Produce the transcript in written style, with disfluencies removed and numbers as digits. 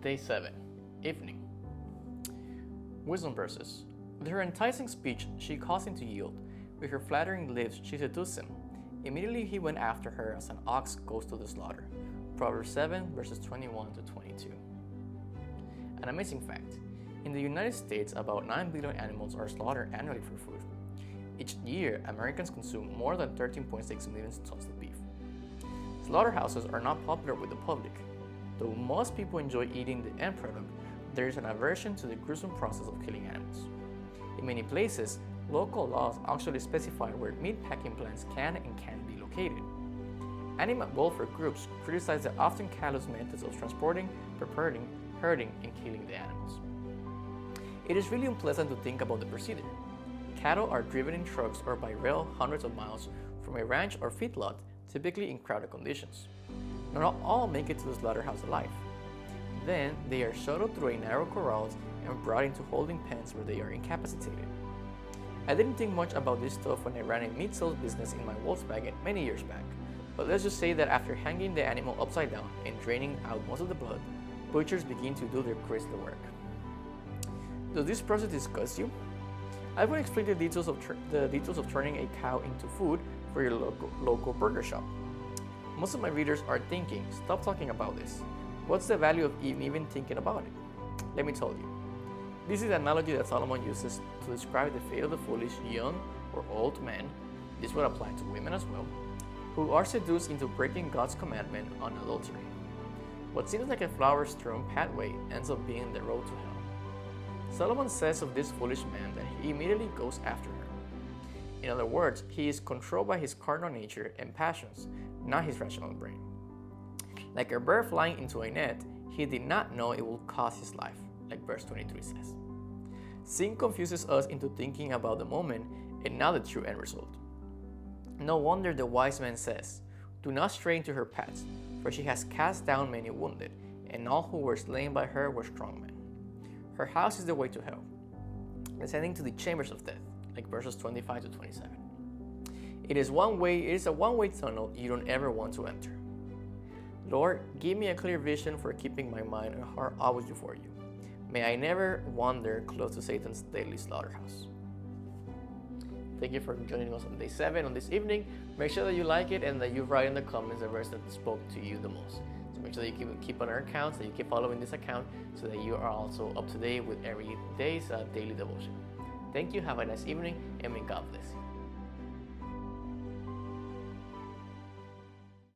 Day 7, Evening. Wisdom verses. With her enticing speech, she caused him to yield. With her flattering lips, she seduced him. Immediately he went after her as an ox goes to the slaughter. Proverbs 7, verses 21 to 22. An amazing fact. In the United States, about 9 billion animals are slaughtered annually for food. Each year, Americans consume more than 13.6 million tons of beef. Slaughterhouses are not popular with the public. Though most people enjoy eating the end product, there is an aversion to the gruesome process of killing animals. In many places, local laws actually specify where meat packing plants can and can't be located. Animal welfare groups criticize the often callous methods of transporting, preparing, herding, and killing the animals. It is really unpleasant to think about the procedure. Cattle are driven in trucks or by rail hundreds of miles from a ranch or feedlot, typically in crowded conditions. Not all make it to the slaughterhouse alive. Then, they are shuttled through a narrow corrals and brought into holding pens where they are incapacitated. I didn't think much about this stuff when I ran a meat sales business in my Volkswagen many years back, but let's just say that after hanging the animal upside down and draining out most of the blood, butchers begin to do their grisly work. Does this process disgust you? I will explain the details of turning a cow into food for your local burger shop. Most of my readers are thinking, stop talking about this. What's the value of even thinking about it? Let me tell you. This is the analogy that Solomon uses to describe the fate of the foolish young or old men, this would apply to women as well, who are seduced into breaking God's commandment on adultery. What seems like a flower-strewn pathway ends up being the road to hell. Solomon says of this foolish man that he immediately goes after her. In other words, he is controlled by his carnal nature and passions, not his rational brain. Like a bird flying into a net, he did not know it would cost his life, like verse 23 says. Sin confuses us into thinking about the moment and not the true end result. No wonder the wise man says, "Do not stray into her paths, for she has cast down many wounded, and all who were slain by her were strong men. Her house is the way to hell, descending to the chambers of death," like verses 25 to 27. It is a one-way tunnel you don't ever want to enter. Lord, give me a clear vision for keeping my mind and heart always before you. May I never wander close to Satan's daily slaughterhouse. Thank you for joining us on Day 7 on this evening. Make sure that you like it and that you write in the comments the verse that spoke to you the most. So make sure that you keep on our accounts, that you keep following this account so that you are also up to date with every day's daily devotion. Thank you, have a nice evening, and may God bless you.